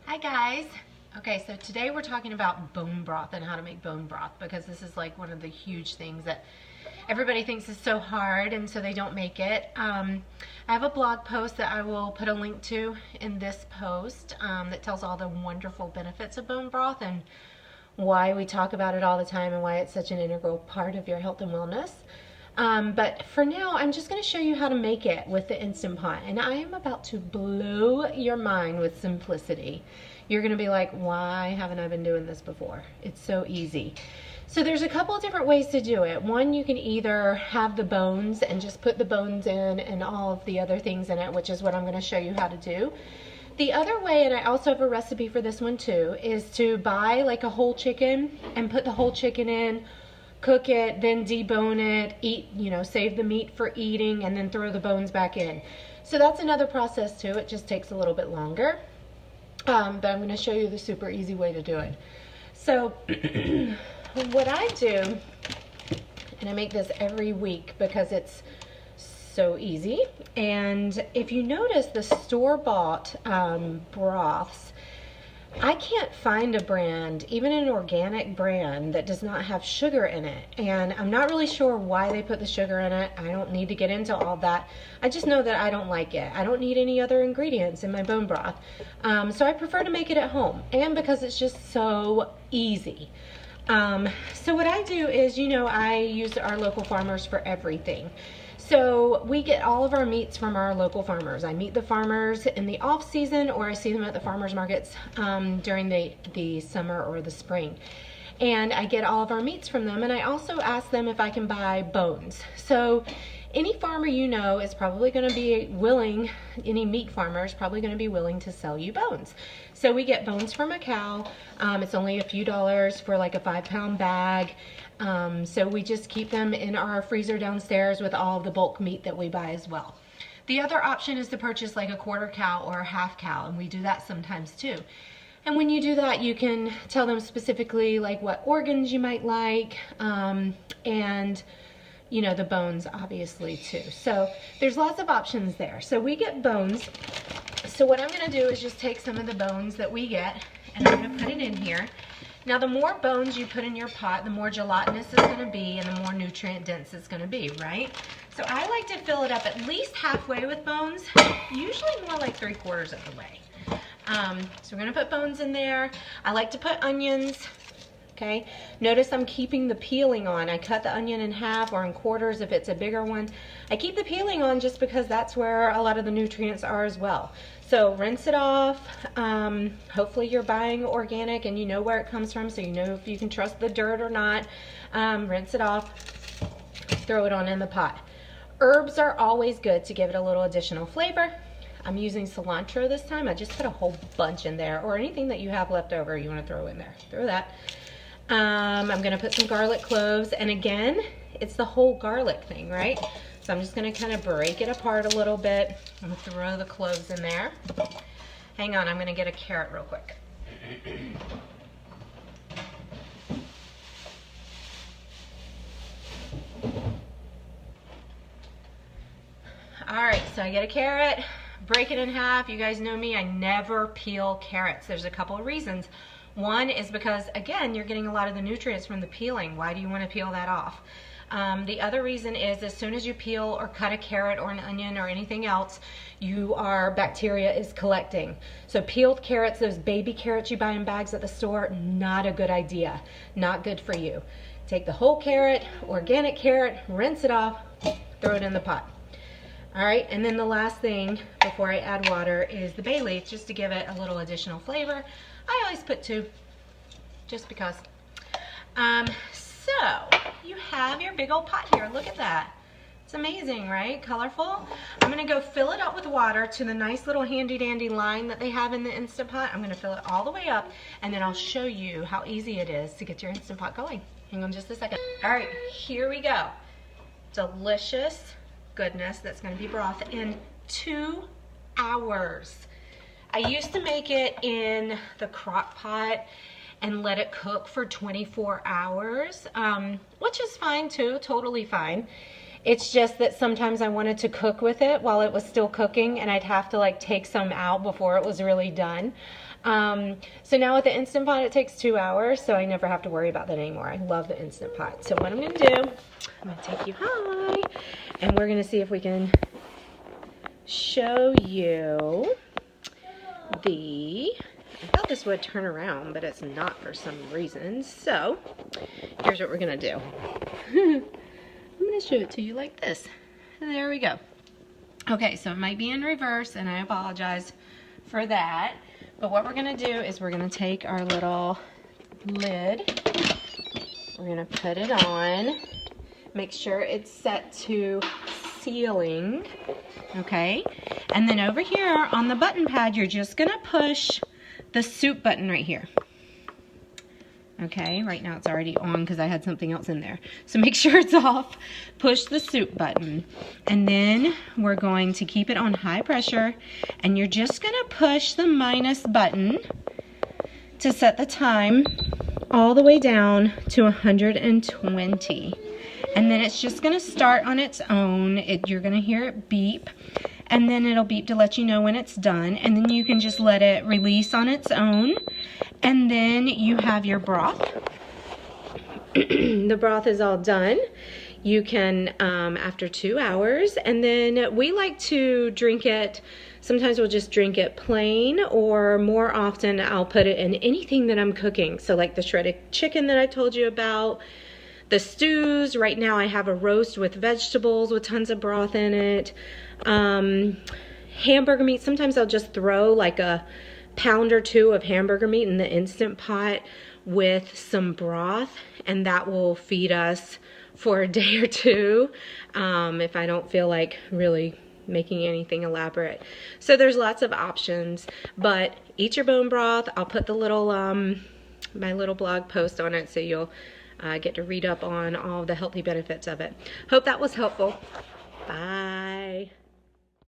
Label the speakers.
Speaker 1: Hi guys. Okay, so today we're talking about bone broth and how to make bone broth, because this is like one of the huge things that everybody thinks is so hard and so they don't make it. I have a blog post that I will put a link to in this post that tells all the wonderful benefits of bone broth and why we talk about it all the time and why it's such an integral part of your health and wellness. But for now, I'm just going to show you how to make it with the Instant Pot, and I am about to blow your mind with simplicity. You're going to be like, why haven't I been doing this before? It's so easy. So there's a couple of different ways to do it. One, you can either have the bones and just put the bones in and all of the other things in it, which is what I'm going to show you how to do. The other way, and I also have a recipe for this one too, is to buy like a whole chicken and put the whole chicken in, cook it, then debone it, eat, save the meat for eating, and then throw the bones back in. So that's another process too. It just takes a little bit longer. But I'm going to show you the super easy way to do it. So what I do, and I make this every week because it's so easy, and if you notice the store-bought broths, I can't find a brand, even an organic brand, that does not have sugar in it. And I'm not really sure why they put the sugar in it. I don't need to get into all that. I just know that I don't like it. I don't need any other ingredients in my bone broth. So I prefer to make it at home, and because it's just so easy. So what I do is, I use our local farmers for everything. So we get all of our meats from our local farmers. I meet the farmers in the off season, or I see them at the farmers markets during the summer or the spring. And I get all of our meats from them, and I also ask them if I can buy bones. So any farmer is probably going to be willing, any meat farmer is probably going to be willing to sell you bones. So we get bones from a cow. It's only a few dollars for like a 5-pound bag. So we just keep them in our freezer downstairs with all of the bulk meat that we buy as well. The other option is to purchase like a quarter cow or a half cow, and we do that sometimes too. And when you do that, you can tell them specifically like what organs you might like, and the bones obviously too. So there's lots of options there. So we get bones. So what I'm going to do is just take some of the bones that we get, and I'm going to put it in here. Now the more bones you put in your pot, the more gelatinous it's going to be and the more nutrient dense it's going to be, right? So I like to fill it up at least halfway with bones, usually more like 3/4 of the way. So we're going to put bones in there. I like to put onions. Okay, notice I'm keeping the peeling on. I cut the onion in half or in quarters if it's a bigger one. I keep the peeling on just because that's where a lot of the nutrients are as well. So rinse it off. Hopefully you're buying organic and you know where it comes from, so you know if you can trust the dirt or not. Rinse it off, throw it on in the pot. Herbs are always good to give it a little additional flavor. I'm using cilantro this time. I just put a whole bunch in there, or anything that you have left over you want to throw in there. Throw that. I'm going to put some garlic cloves, and again, it's the whole garlic thing, right? So I'm just going to kind of break it apart a little bit. I'm going to throw the cloves in there. Hang on, I'm going to get a carrot real quick. All right, so I get a carrot, break it in half. You guys know me, I never peel carrots. There's a couple of reasons. One is because, again, you're getting a lot of the nutrients from the peeling. Why do you want to peel that off? The other reason is as soon as you peel or cut a carrot or an onion or anything else, bacteria is collecting. So peeled carrots, those baby carrots you buy in bags at the store, not a good idea. Not good for you. Take the whole carrot, organic carrot, rinse it off, throw it in the pot. All right, and then the last thing before I add water is the bay leaf, just to give it a little additional flavor. I always put 2, just because. So you have your big old pot here. Look at that. It's amazing, right? Colorful. I'm gonna go fill it up with water to the nice little handy dandy line that they have in the Instant Pot. I'm gonna fill it all the way up, and then I'll show you how easy it is to get your Instant Pot going. Hang on just a second. All right, here we go. Delicious goodness that's going to be broth in 2 hours. I used to make it in the crock pot and let it cook for 24 hours, which is fine too, totally fine. It's just that sometimes I wanted to cook with it while it was still cooking, and I'd have to like take some out before it was really done. So now with the Instant Pot, it takes 2 hours, so I never have to worry about that anymore. I love the Instant Pot. So what I'm gonna do, I'm gonna take you high, and we're gonna see if we can show you I thought this would turn around, but it's not for some reason. So here's what we're gonna do. I'm gonna show it to you like this. There we go. Okay, so it might be in reverse, and I apologize for that. But what we're gonna do is we're gonna take our little lid, we're gonna put it on, make sure it's set to sealing, okay? And then over here on the button pad, you're just gonna push the soup button right here. Okay, right now it's already on because I had something else in there. So make sure it's off, push the soup button, and then we're going to keep it on high pressure, and you're just gonna push the minus button to set the time all the way down to 120. And then it's just gonna start on its own. You're gonna hear it beep, and then it'll beep to let you know when it's done, and then you can just let it release on its own, and then you have your broth. The broth is all done. You can, after 2 hours, and then we like to drink it, sometimes we'll just drink it plain, or more often I'll put it in anything that I'm cooking. So like the shredded chicken that I told you about, the stews. Right now I have a roast with vegetables with tons of broth in it. Hamburger meat, sometimes I'll just throw like a pound or two of hamburger meat in the Instant Pot with some broth, and that will feed us for a day or two if I don't feel like really making anything elaborate. So there's lots of options, but eat your bone broth. I'll put the little my little blog post on it, so you'll get to read up on all the healthy benefits of it. Hope that was helpful. Bye.